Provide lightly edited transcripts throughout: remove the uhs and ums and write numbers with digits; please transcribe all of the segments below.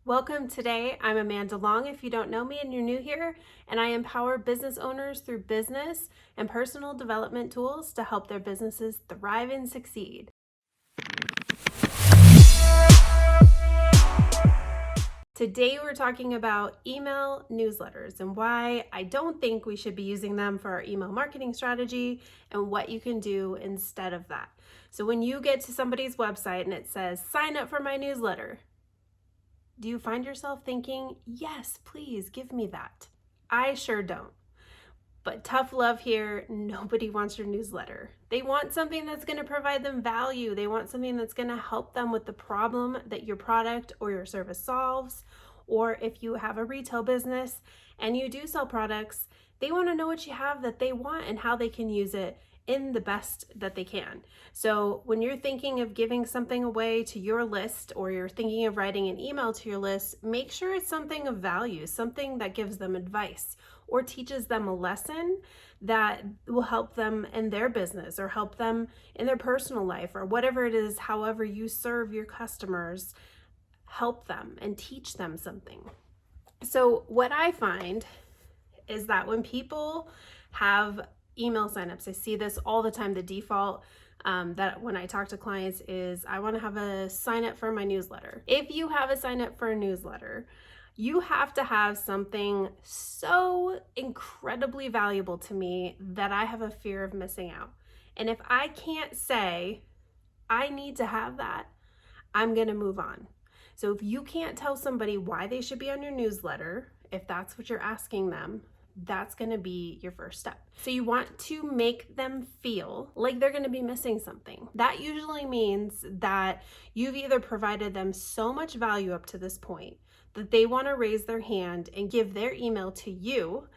Welcome. Today, I'm Amanda Long if you don't know me and you're new here, and I empower business owners through business and personal development tools to help their businesses thrive and succeed. Today, we're talking about email newsletters and why I don't think we should be using them for our email marketing strategy and what you can do instead of that. So when you get to somebody's website and it says, sign up for my newsletter, do you find yourself thinking, yes, please give me that? I sure don't. But tough love here, nobody wants your newsletter. They want something that's going to provide them value. They want something that's going to help them with the problem that your product or your service solves. Or if you have a retail business and you do sell products, they want to know what you have that they want and how they can use it in the best that they can. So when you're thinking of giving something away to your list, or you're thinking of writing an email to your list, make sure it's something of value, something that gives them advice or teaches them a lesson that will help them in their business or help them in their personal life or whatever it is, however you serve your customers, help them and teach them something. So what I find is that when people have email signups, I see this all the time. The default that when I talk to clients is, I want to have a sign up for my newsletter. If you have a sign up for a newsletter, you have to have something so incredibly valuable to me that I have a fear of missing out. And if I can't say, I need to have that, I'm going to move on. So if you can't tell somebody why they should be on your newsletter, if that's what you're asking them, that's going to be your first step. So you want to make them feel like they're going to be missing something. That usually means that you've either provided them so much value up to this point that they want to raise their hand and give their email to you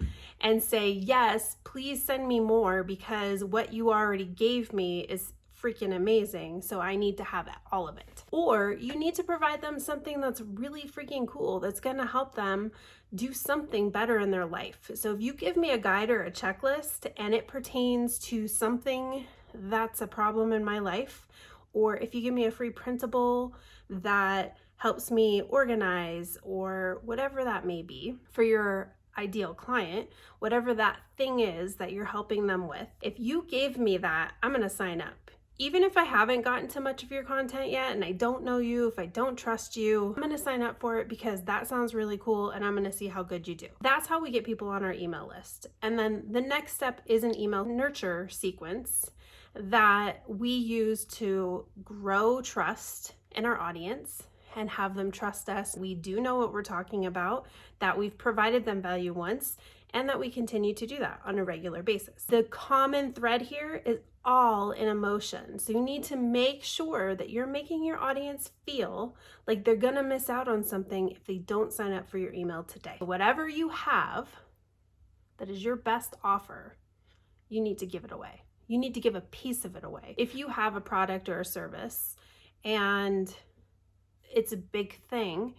and say, yes, please send me more because what you already gave me is freaking amazing, so I need to have all of it. Or you need to provide them something that's really freaking cool that's going to help them do something better in their life. So if you give me a guide or a checklist and it pertains to something that's a problem in my life, or if you give me a free printable that helps me organize, or whatever that may be for your ideal client, whatever that thing is that you're helping them with, if you gave me that, I'm going to sign up. Even if I haven't gotten to much of your content yet and I don't know you, if I don't trust you, I'm going to sign up for it because that sounds really cool and I'm going to see how good you do. That's how we get people on our email list. And then the next step is an email nurture sequence that we use to grow trust in our audience and have them trust us. We do know what we're talking about, that we've provided them value once, and that we continue to do that on a regular basis. The common thread here is all in emotion. So you need to make sure that you're making your audience feel like they're gonna miss out on something if they don't sign up for your email today. Whatever you have that is your best offer, you need to give it away. You need to give a piece of it away. If you have a product or a service and it's a big thing,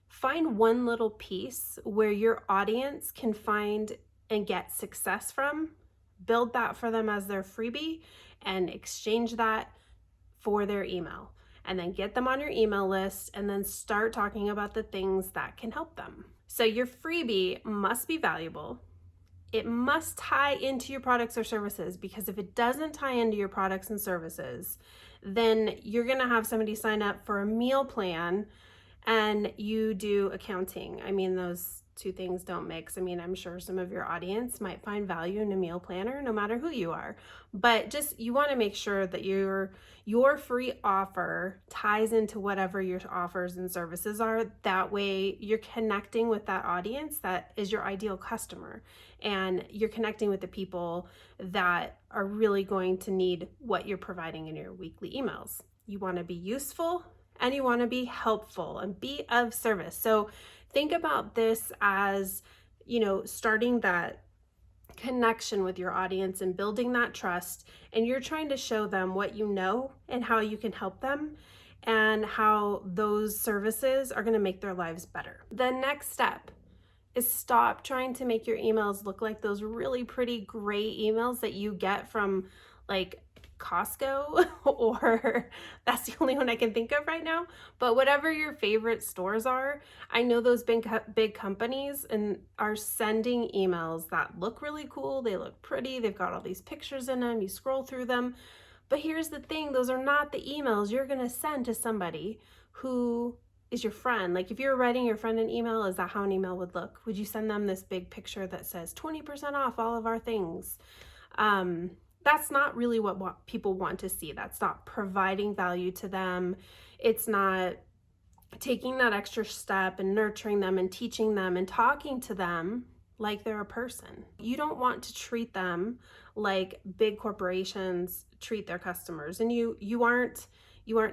find one little piece where your audience can find and get success from, build that for them as their freebie, and exchange that for their email. And then get them on your email list and then start talking about the things that can help them. So your freebie must be valuable. It must tie into your products or services, because if it doesn't tie into your products and services, then you're going to have somebody sign up for a meal plan and you do accounting. I mean, those two things don't mix. I mean, I'm sure some of your audience might find value in a meal planner, no matter who you are. But just, you want to make sure that your free offer ties into whatever your offers and services are. That way you're connecting with that audience that is your ideal customer, and you're connecting with the people that are really going to need what you're providing in your weekly emails. You want to be useful and you want to be helpful and be of service. So think about this as, starting that connection with your audience and building that trust, and you're trying to show them what you know and how you can help them and how those services are going to make their lives better. The next step is stop trying to make your emails look like those really pretty gray emails that you get from like Costco, or that's the only one I can think of right now. But whatever your favorite stores are, I know those big companies and are sending emails that look really cool. They look pretty. They've got all these pictures in them. You scroll through them. But here's the thing, those are not the emails you're going to send to somebody who is your friend. Like if you're writing your friend an email, is that how an email would look? Would you send them this big picture that says 20% off all of our things? That's not really what people want to see. That's not providing value to them. It's not taking that extra step and nurturing them and teaching them and talking to them like they're a person. You don't want to treat them like big corporations treat their customers. And you aren't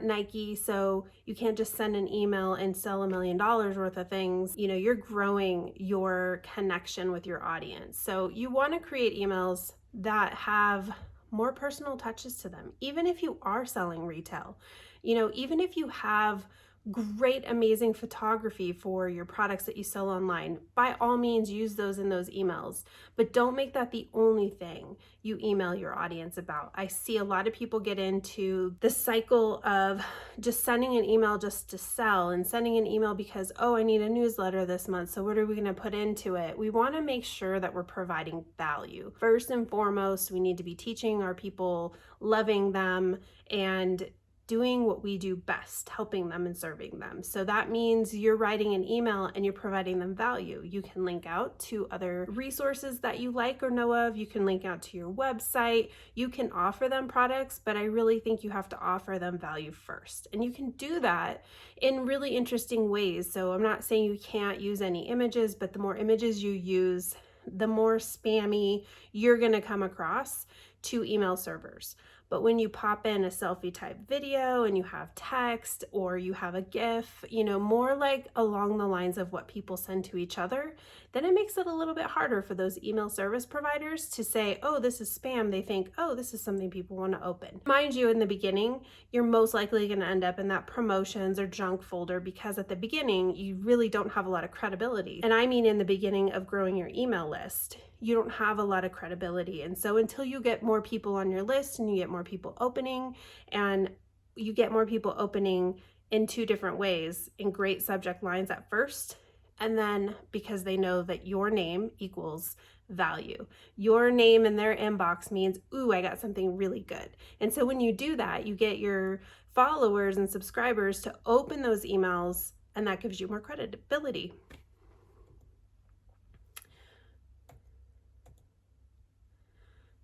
Nike, so you can't just send an email and sell $1 million worth of things. You know, you're growing your connection with your audience. So you want to create emails that have more personal touches to them, even if you are selling retail. You know, even if you have great, amazing photography for your products that you sell online, by all means use those in those emails, but don't make that the only thing you email your audience about. I see a lot of people get into the cycle of just sending an email just to sell, and sending an email because, oh, I need a newsletter this month, so what are we going to put into it? We want to make sure that we're providing value. First and foremost, we need to be teaching our people, loving them, and doing what we do best, helping them and serving them. So that means you're writing an email and you're providing them value. You can link out to other resources that you like or know of. You can link out to your website. You can offer them products, but I really think you have to offer them value first. And you can do that in really interesting ways. So I'm not saying you can't use any images, but the more images you use, the more spammy you're going to come across to email servers. But when you pop in a selfie type video and you have text or you have a GIF, you know, more like along the lines of what people send to each other, then it makes it a little bit harder for those email service providers to say, oh, this is spam. They think, oh, this is something people want to open. Mind you, in the beginning, you're most likely going to end up in that promotions or junk folder because at the beginning, you really don't have a lot of credibility. And I mean in the beginning of growing your email list, you don't have a lot of credibility. And so until you get more people on your list and you get more people opening, and you get more people opening in two different ways, in great subject lines at first, and then because they know that your name equals value. Your name in their inbox means, ooh, I got something really good. And so when you do that, you get your followers and subscribers to open those emails, and that gives you more credibility.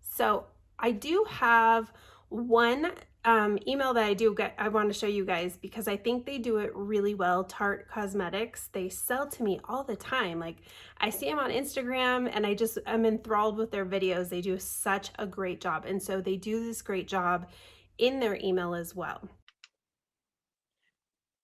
So I do have one email that I want to show you guys because I think they do it really well. Tarte Cosmetics, they sell to me all the time. Like I see them on Instagram and I'm enthralled with their videos. They do such a great job. And so they do this great job in their email as well.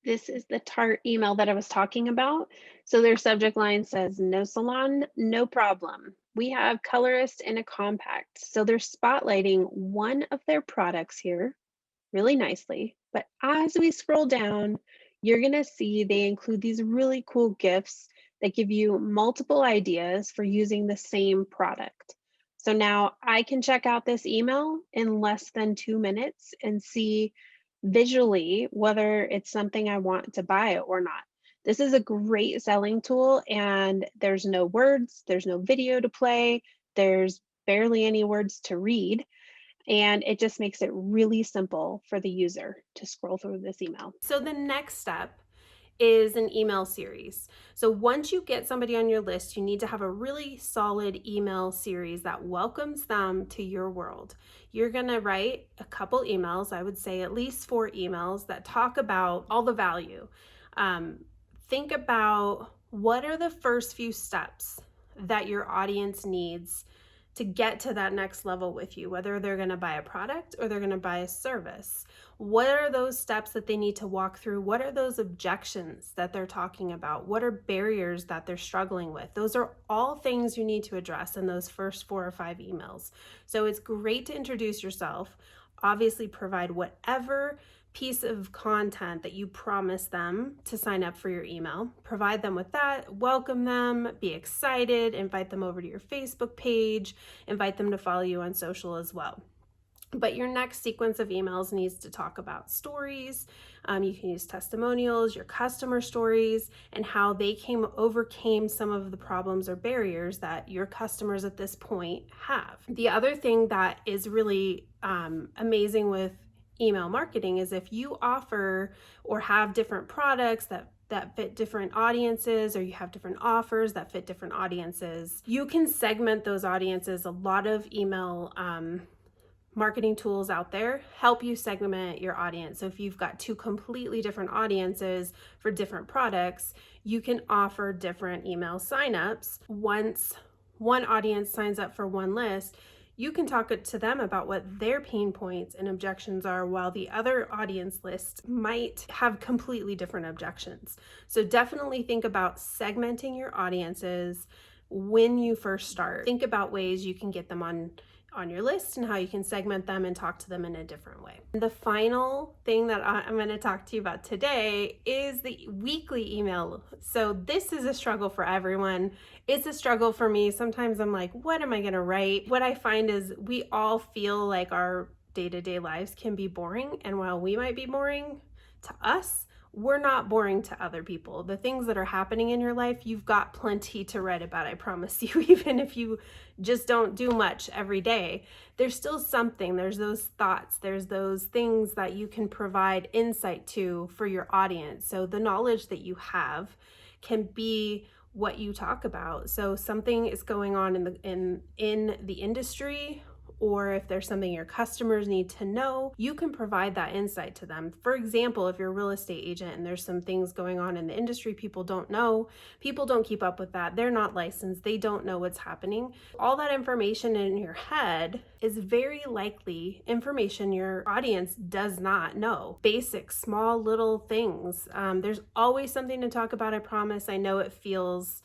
This is the Tarte email that I was talking about. So their subject line says, no salon, no problem. We have colorist in a compact. So they're spotlighting one of their products here really nicely. But as we scroll down, you're going to see they include these really cool GIFs that give you multiple ideas for using the same product. So now I can check out this email in less than 2 minutes and see visually whether it's something I want to buy or not. This is a great selling tool, and there's no words, there's no video to play, there's barely any words to read, and it just makes it really simple for the user to scroll through this email. So the next step is an email series. So once you get somebody on your list, you need to have a really solid email series that welcomes them to your world. You're gonna write a couple emails, I would say at least 4 emails that talk about all the value. Think about what are the first few steps that your audience needs to get to that next level with you, whether they're going to buy a product or they're going to buy a service. What are those steps that they need to walk through? What are those objections that they're talking about? What are barriers that they're struggling with? Those are all things you need to address in those first 4 or 5 emails. So it's great to introduce yourself, obviously provide whatever piece of content that you promise them to sign up for your email. Provide them with that, welcome them, be excited, invite them over to your Facebook page, invite them to follow you on social as well. But your next sequence of emails needs to talk about stories. You can use testimonials, your customer stories, and how they overcame some of the problems or barriers that your customers at this point have. The other thing that is really amazing with email marketing is if you offer or have different products that fit different audiences, or you have different offers that fit different audiences, you can segment those audiences. A lot of email marketing tools out there help you segment your audience. So if you've got two completely different audiences for different products, you can offer different email signups. Once one audience signs up for one list, you can talk to them about what their pain points and objections are, while the other audience list might have completely different objections. So definitely think about segmenting your audiences when you first start. Think about ways you can get them on your list and how you can segment them and talk to them in a different way. The final thing that I'm going to talk to you about today is the weekly email. So this is a struggle for everyone. It's a struggle for me. Sometimes I'm like, what am I going to write? What I find is we all feel like our day-to-day lives can be boring. And while we might be boring to us, we're not boring to other people. The things that are happening in your life, you've got plenty to write about, I promise you. Even if you just don't do much every day, there's still something. There's those thoughts, there's those things that you can provide insight to for your audience. So the knowledge that you have can be what you talk about. So something is going on in the industry, or if there's something your customers need to know, you can provide that insight to them. For example, if you're a real estate agent and there's some things going on in the industry people don't know, people don't keep up with that, they're not licensed, they don't know what's happening. All that information in your head is very likely information your audience does not know. Basic, small, little things. There's always something to talk about, I promise. I know it feels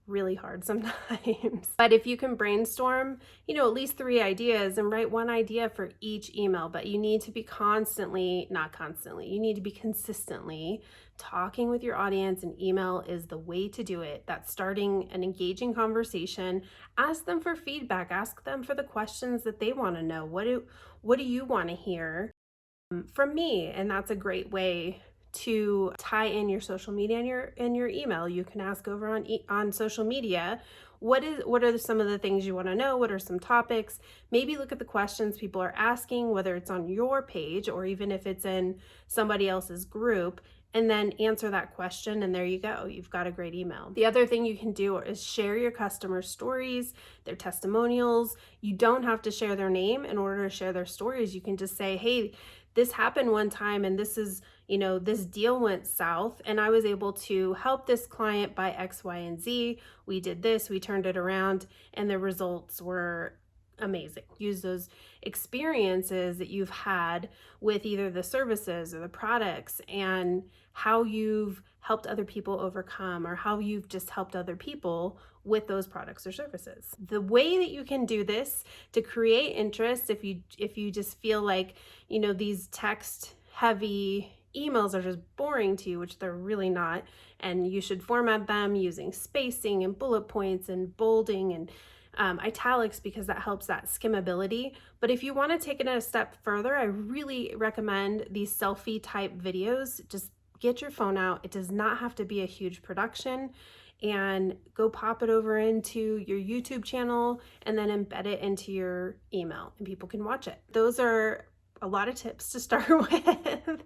really hard sometimes. But if you can brainstorm, at least 3 ideas and write 1 idea for each email, but you need to be you need to be consistently talking with your audience, and email is the way to do it. That's starting an engaging conversation. Ask them for feedback, ask them for the questions that they want to know. What do you want to hear from me? And that's a great way to tie in your social media and your email. You can ask over on social media, what are some of the things you want to know? What are some topics? Maybe look at the questions people are asking, whether it's on your page or even if it's in somebody else's group, and then answer that question, and there you go. You've got a great email. The other thing you can do is share your customer stories, their testimonials. You don't have to share their name in order to share their stories. You can just say, hey, this happened one time and this is, this deal went south and I was able to help this client by X, Y, and Z. We did this, we turned it around, and the results were amazing. Use those experiences that you've had with either the services or the products and how you've helped other people overcome, or how you've just helped other people with those products or services. The way that you can do this to create interest, if you just feel like, these text heavy emails are just boring to you, which they're really not, and you should format them using spacing and bullet points and bolding and italics, because that helps that skimmability. But if you want to take it a step further, I really recommend these selfie type videos. Just get your phone out. It does not have to be a huge production, and go pop it over into your YouTube channel and then embed it into your email and people can watch it. Those are a lot of tips to start with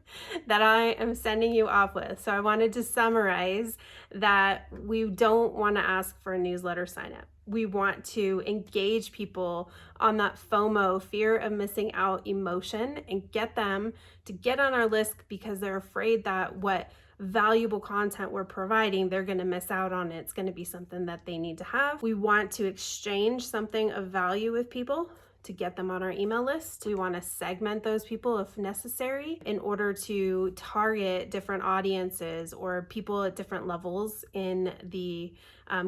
that I am sending you off with. So I wanted to summarize that we don't want to ask for a newsletter sign up. We want to engage people on that FOMO, fear of missing out emotion, and get them to get on our list because they're afraid that what valuable content we're providing, they're going to miss out on it. It's going to be something that they need to have. We want to exchange something of value with people to get them on our email list. We want to segment those people if necessary in order to target different audiences or people at different levels in the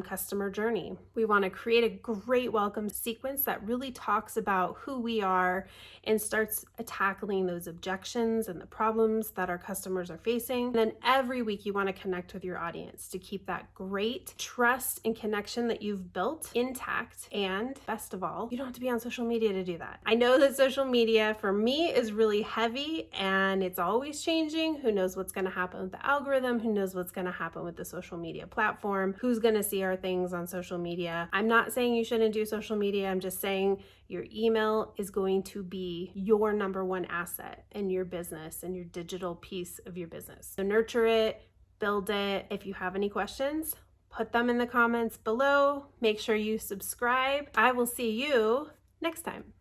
customer journey. We want to create a great welcome sequence that really talks about who we are and starts tackling those objections and the problems that our customers are facing. And then every week you want to connect with your audience to keep that great trust and connection that you've built intact. And best of all, you don't have to be on social media media to do that. I know that social media for me is really heavy and it's always changing. Who knows what's going to happen with the algorithm? Who knows what's going to happen with the social media platform? Who's going to see our things on social media? I'm not saying you shouldn't do social media. I'm just saying your email is going to be your number one asset in your business and your digital piece of your business. So nurture it, build it. If you have any questions, put them in the comments below. Make sure you subscribe. I will see you next time.